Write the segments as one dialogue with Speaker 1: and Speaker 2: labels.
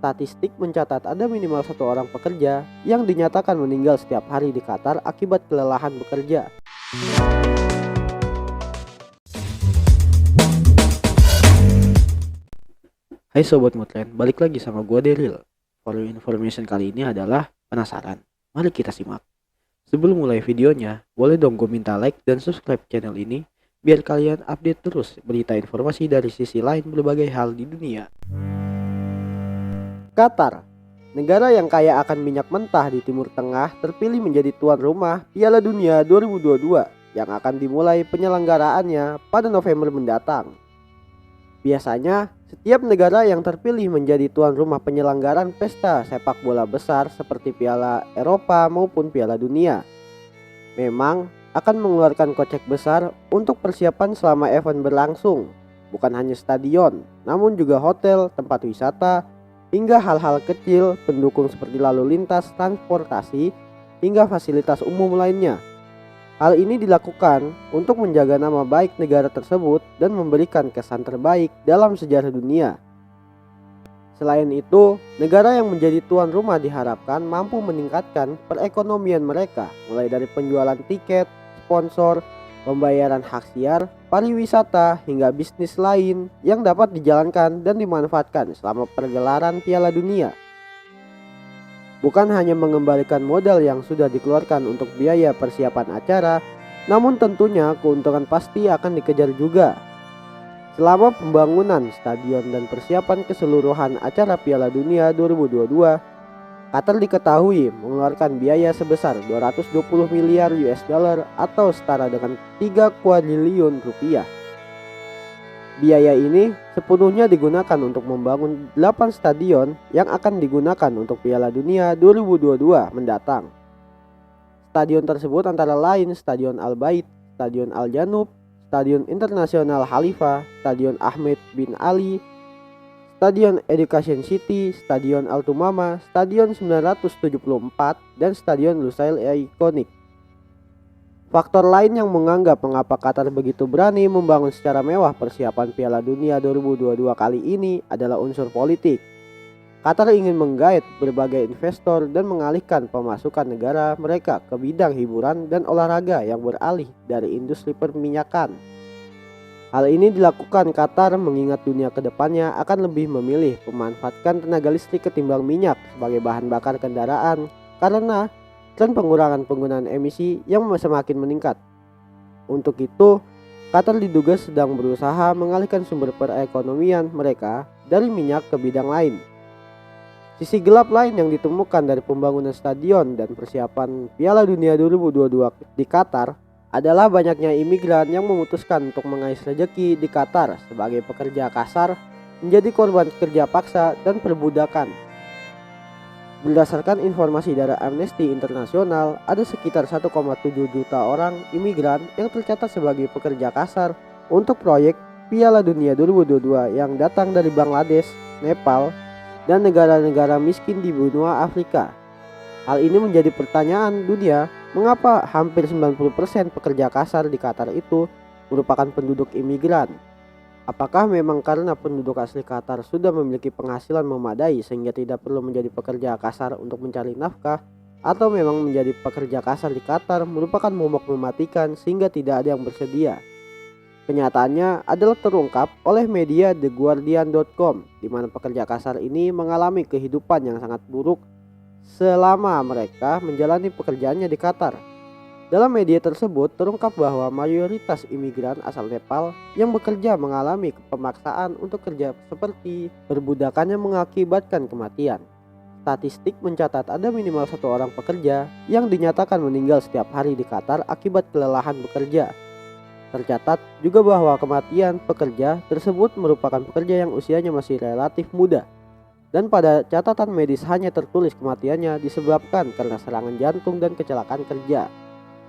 Speaker 1: Statistik mencatat ada minimal satu orang pekerja yang dinyatakan meninggal setiap hari di Qatar akibat kelelahan bekerja. Hai Sobat Mutlen, balik lagi sama gua Deril. For your information kali ini adalah penasaran. Mari kita simak. Sebelum mulai videonya, boleh dong gue minta like dan subscribe channel ini biar kalian update terus berita informasi dari sisi lain berbagai hal di dunia. Qatar, negara yang kaya akan minyak mentah di Timur Tengah, terpilih menjadi tuan rumah Piala Dunia 2022 yang akan dimulai penyelenggaraannya pada November mendatang. Biasanya, setiap negara yang terpilih menjadi tuan rumah penyelenggaraan pesta sepak bola besar seperti Piala Eropa maupun Piala Dunia memang akan mengeluarkan kocek besar untuk persiapan selama event berlangsung. Bukan hanya stadion, namun juga hotel, tempat wisata, hingga hal-hal kecil pendukung seperti lalu lintas, transportasi, hingga fasilitas umum lainnya. Hal ini dilakukan untuk menjaga nama baik negara tersebut dan memberikan kesan terbaik dalam sejarah dunia. Selain itu, negara yang menjadi tuan rumah diharapkan mampu meningkatkan perekonomian mereka, mulai dari penjualan tiket, sponsor, pembayaran hak siar, pariwisata, hingga bisnis lain yang dapat dijalankan dan dimanfaatkan selama pergelaran Piala Dunia. Bukan hanya mengembalikan modal yang sudah dikeluarkan untuk biaya persiapan acara, namun tentunya keuntungan pasti akan dikejar juga. Selama pembangunan stadion dan persiapan keseluruhan acara Piala Dunia 2022, Qatar diketahui mengeluarkan biaya sebesar 220 miliar US dollar atau setara dengan 3 kuadriliun rupiah. Biaya ini sepenuhnya digunakan untuk membangun 8 stadion yang akan digunakan untuk Piala Dunia 2022 mendatang. Stadion tersebut antara lain Stadion Al-Bait, Stadion Al-Janub, Stadion Internasional Khalifa, Stadion Ahmed bin Ali, Stadion Education City, Stadion Al-Tumama, Stadion 974, dan Stadion Lusail Iconic. Faktor lain yang menganggap mengapa Qatar begitu berani membangun secara mewah persiapan Piala Dunia 2022 kali ini adalah unsur politik. Qatar ingin menggait berbagai investor dan mengalihkan pemasukan negara mereka ke bidang hiburan dan olahraga yang beralih dari industri perminyakan. Hal ini dilakukan Qatar mengingat dunia kedepannya akan lebih memilih memanfaatkan tenaga listrik ketimbang minyak sebagai bahan bakar kendaraan karena tren pengurangan penggunaan emisi yang semakin meningkat. Untuk itu, Qatar diduga sedang berusaha mengalihkan sumber perekonomian mereka dari minyak ke bidang lain. Sisi gelap lain yang ditemukan dari pembangunan stadion dan persiapan Piala Dunia 2022 di Qatar adalah banyaknya imigran yang memutuskan untuk mengais rejeki di Qatar sebagai pekerja kasar, menjadi korban kerja paksa dan perbudakan. Berdasarkan informasi dari Amnesty International, ada sekitar 1,7 juta orang imigran yang tercatat sebagai pekerja kasar untuk proyek Piala Dunia 2022 yang datang dari Bangladesh, Nepal, dan negara-negara miskin di benua Afrika. Hal ini menjadi pertanyaan dunia, mengapa hampir 90% pekerja kasar di Qatar itu merupakan penduduk imigran? Apakah memang karena penduduk asli Qatar sudah memiliki penghasilan memadai sehingga tidak perlu menjadi pekerja kasar untuk mencari nafkah, atau memang menjadi pekerja kasar di Qatar merupakan momok mematikan sehingga tidak ada yang bersedia? Kenyataannya adalah terungkap oleh media TheGuardian.com, di mana pekerja kasar ini mengalami kehidupan yang sangat buruk selama mereka menjalani pekerjaannya di Qatar. Dalam media tersebut terungkap bahwa mayoritas imigran asal Nepal yang bekerja mengalami pemaksaan untuk kerja seperti perbudakan yang mengakibatkan kematian. Statistik mencatat ada minimal satu orang pekerja yang dinyatakan meninggal setiap hari di Qatar akibat kelelahan bekerja. Tercatat juga bahwa kematian pekerja tersebut merupakan pekerja yang usianya masih relatif muda. Dan pada catatan medis hanya tertulis kematiannya disebabkan karena serangan jantung dan kecelakaan kerja.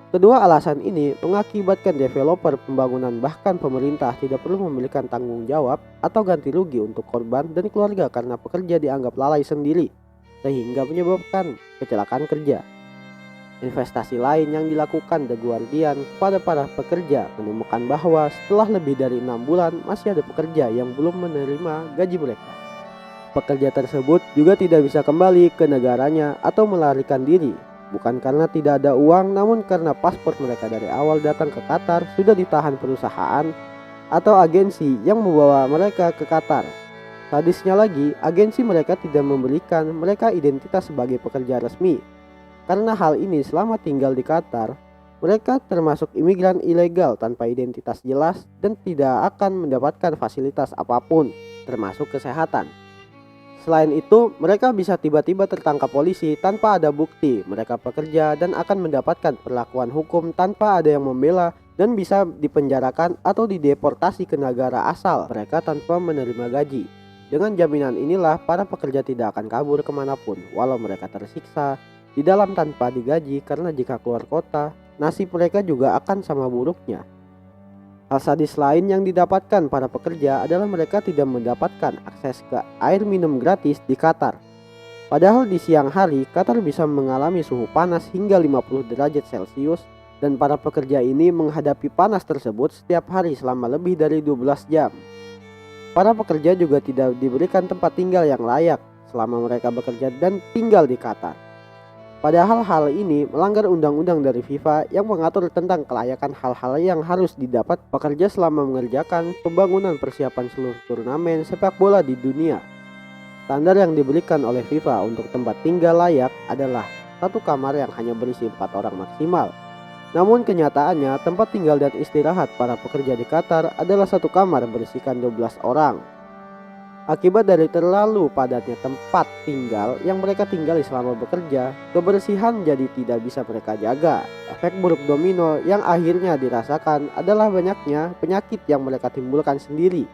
Speaker 1: Kedua alasan ini mengakibatkan developer pembangunan bahkan pemerintah tidak perlu memberikan tanggung jawab atau ganti rugi untuk korban dan keluarga karena pekerja dianggap lalai sendiri, sehingga menyebabkan kecelakaan kerja. Investasi lain yang dilakukan The Guardian kepada para pekerja menemukan bahwa setelah lebih dari 6 bulan masih ada pekerja yang belum menerima gaji mereka. Pekerja tersebut juga tidak bisa kembali ke negaranya atau melarikan diri, bukan karena tidak ada uang, namun karena paspor mereka dari awal datang ke Qatar sudah ditahan perusahaan atau agensi yang membawa mereka ke Qatar. Sadisnya lagi, agensi mereka tidak memberikan mereka identitas sebagai pekerja resmi. Karena hal ini, selama tinggal di Qatar, mereka termasuk imigran ilegal tanpa identitas jelas dan tidak akan mendapatkan fasilitas apapun, termasuk kesehatan. Selain itu, mereka bisa tiba-tiba tertangkap polisi tanpa ada bukti mereka pekerja dan akan mendapatkan perlakuan hukum tanpa ada yang membela dan bisa dipenjarakan atau dideportasi ke negara asal mereka tanpa menerima gaji. Dengan jaminan inilah para pekerja tidak akan kabur kemanapun walau mereka tersiksa di dalam tanpa digaji, karena jika keluar kota, nasib mereka juga akan sama buruknya. Hal sadis lain yang didapatkan para pekerja adalah mereka tidak mendapatkan akses ke air minum gratis di Qatar. Padahal di siang hari, Qatar bisa mengalami suhu panas hingga 50 derajat Celcius dan para pekerja ini menghadapi panas tersebut setiap hari selama lebih dari 12 jam. Para pekerja juga tidak diberikan tempat tinggal yang layak selama mereka bekerja dan tinggal di Qatar. Padahal hal ini melanggar undang-undang dari FIFA yang mengatur tentang kelayakan hal-hal yang harus didapat pekerja selama mengerjakan pembangunan persiapan seluruh turnamen sepak bola di dunia. Standar yang diberikan oleh FIFA untuk tempat tinggal layak adalah satu kamar yang hanya berisi 4 orang maksimal. Namun kenyataannya tempat tinggal dan istirahat para pekerja di Qatar adalah satu kamar berisikan 12 orang. Akibat dari terlalu padatnya tempat tinggal yang mereka tinggali selama bekerja, kebersihan jadi tidak bisa mereka jaga. Efek buruk domino yang akhirnya dirasakan adalah banyaknya penyakit yang mereka timbulkan sendiri.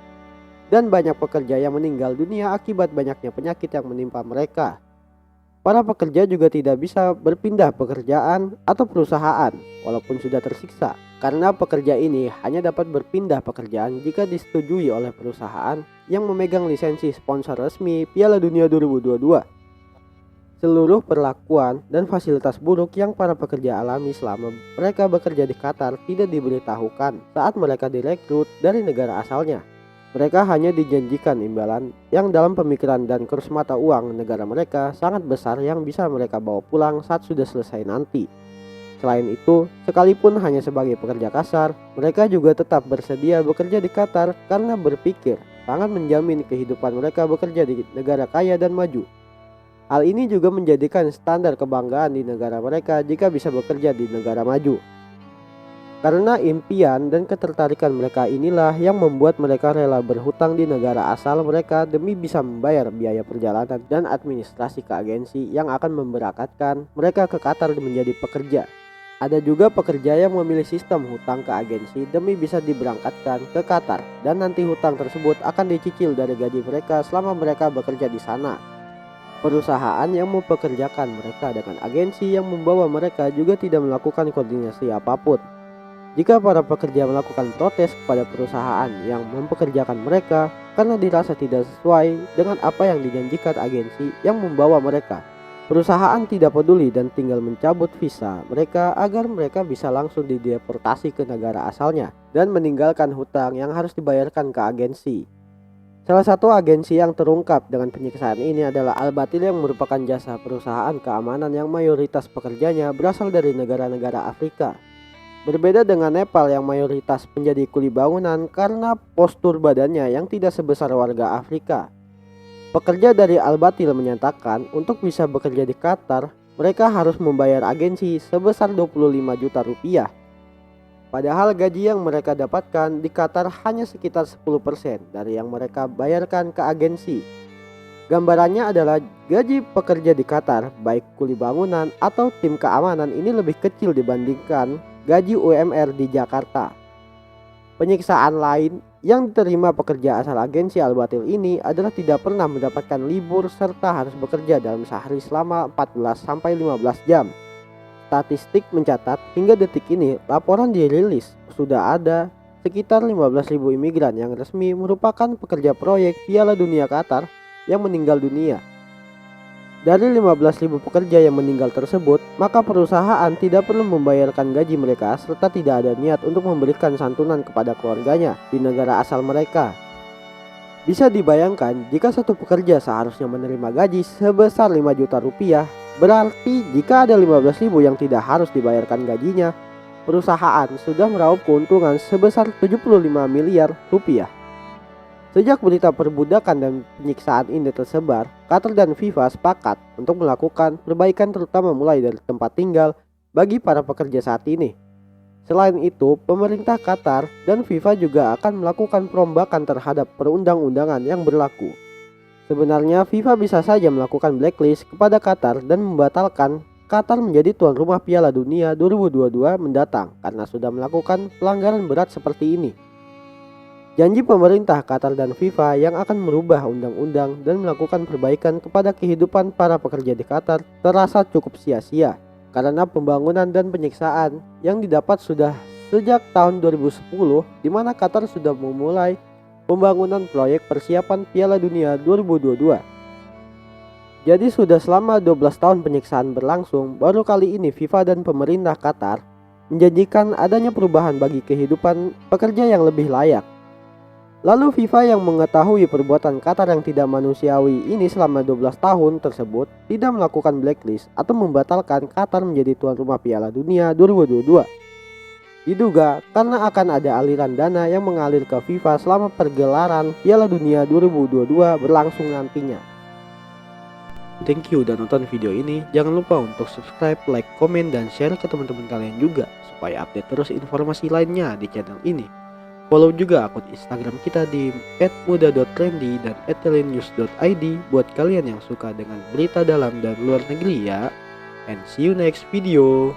Speaker 1: Dan banyak pekerja yang meninggal dunia akibat banyaknya penyakit yang menimpa mereka. Para pekerja juga tidak bisa berpindah pekerjaan atau perusahaan walaupun sudah tersiksa, karena pekerja ini hanya dapat berpindah pekerjaan jika disetujui oleh perusahaan yang memegang lisensi sponsor resmi Piala Dunia 2022. Seluruh perlakuan dan fasilitas buruk yang para pekerja alami selama mereka bekerja di Qatar tidak diberitahukan saat mereka direkrut dari negara asalnya. Mereka hanya dijanjikan imbalan yang dalam pemikiran dan kurs mata uang negara mereka sangat besar yang bisa mereka bawa pulang saat sudah selesai nanti. Selain itu, sekalipun hanya sebagai pekerja kasar, mereka juga tetap bersedia bekerja di Qatar karena berpikir sangat menjamin kehidupan mereka bekerja di negara kaya dan maju. Hal ini juga menjadikan standar kebanggaan di negara mereka jika bisa bekerja di negara maju. Karena impian dan ketertarikan mereka inilah yang membuat mereka rela berhutang di negara asal mereka demi bisa membayar biaya perjalanan dan administrasi ke agensi yang akan memberangkatkan mereka ke Qatar menjadi pekerja. Ada juga pekerja yang memilih sistem hutang ke agensi demi bisa diberangkatkan ke Qatar, dan nanti hutang tersebut akan dicicil dari gaji mereka selama mereka bekerja di sana. Perusahaan yang mempekerjakan mereka dengan agensi yang membawa mereka juga tidak melakukan koordinasi apapun. Jika para pekerja melakukan protes kepada perusahaan yang mempekerjakan mereka karena dirasa tidak sesuai dengan apa yang dijanjikan agensi yang membawa mereka, perusahaan tidak peduli dan tinggal mencabut visa mereka agar mereka bisa langsung dideportasi ke negara asalnya dan meninggalkan hutang yang harus dibayarkan ke agensi. Salah satu agensi yang terungkap dengan penyiksaan ini adalah Al-Batil, yang merupakan jasa perusahaan keamanan yang mayoritas pekerjanya berasal dari negara-negara Afrika. Berbeda dengan Nepal yang mayoritas menjadi kuli bangunan karena postur badannya yang tidak sebesar warga Afrika. Pekerja dari Al-Batil menyatakan untuk bisa bekerja di Qatar, mereka harus membayar agensi sebesar 25 juta rupiah. Padahal gaji yang mereka dapatkan di Qatar hanya sekitar 10% dari yang mereka bayarkan ke agensi. Gambarannya adalah gaji pekerja di Qatar, baik kuli bangunan atau tim keamanan, ini lebih kecil dibandingkan gaji UMR di Jakarta. Penyiksaan lain yang diterima pekerja asal agensi Al-Batil ini adalah tidak pernah mendapatkan libur serta harus bekerja dalam sehari selama 14-15 jam. Statistik mencatat hingga detik ini laporan dirilis sudah ada sekitar 15.000 imigran yang resmi merupakan pekerja proyek Piala Dunia Qatar yang meninggal dunia. Dari 15.000 pekerja yang meninggal tersebut, maka perusahaan tidak perlu membayarkan gaji mereka serta tidak ada niat untuk memberikan santunan kepada keluarganya di negara asal mereka. Bisa dibayangkan jika satu pekerja seharusnya menerima gaji sebesar 5 juta rupiah, berarti jika ada 15.000 yang tidak harus dibayarkan gajinya, perusahaan sudah meraup keuntungan sebesar 75 miliar rupiah. Sejak berita perbudakan dan penyiksaan ini tersebar, Qatar dan FIFA sepakat untuk melakukan perbaikan terutama mulai dari tempat tinggal bagi para pekerja saat ini. Selain itu, pemerintah Qatar dan FIFA juga akan melakukan perombakan terhadap perundang-undangan yang berlaku. Sebenarnya FIFA bisa saja melakukan blacklist kepada Qatar dan membatalkan Qatar menjadi tuan rumah Piala Dunia 2022 mendatang karena sudah melakukan pelanggaran berat seperti ini. Janji pemerintah Qatar dan FIFA yang akan merubah undang-undang dan melakukan perbaikan kepada kehidupan para pekerja di Qatar terasa cukup sia-sia karena pembangunan dan penyiksaan yang didapat sudah sejak tahun 2010, di mana Qatar sudah memulai pembangunan proyek persiapan Piala Dunia 2022. Jadi sudah selama 12 tahun penyiksaan berlangsung, baru kali ini FIFA dan pemerintah Qatar menjanjikan adanya perubahan bagi kehidupan pekerja yang lebih layak. Lalu FIFA yang mengetahui perbuatan Qatar yang tidak manusiawi ini selama 12 tahun tersebut tidak melakukan blacklist atau membatalkan Qatar menjadi tuan rumah Piala Dunia 2022. Diduga karena akan ada aliran dana yang mengalir ke FIFA selama pergelaran Piala Dunia 2022 berlangsung nantinya. Thank you udah nonton video ini. Jangan lupa untuk subscribe, like, komen, dan share ke teman-teman kalian juga supaya update terus informasi lainnya di channel ini. Follow juga akun Instagram kita di @muda.trendy dan @telenews.id buat kalian yang suka dengan berita dalam dan luar negeri ya. And see you next video.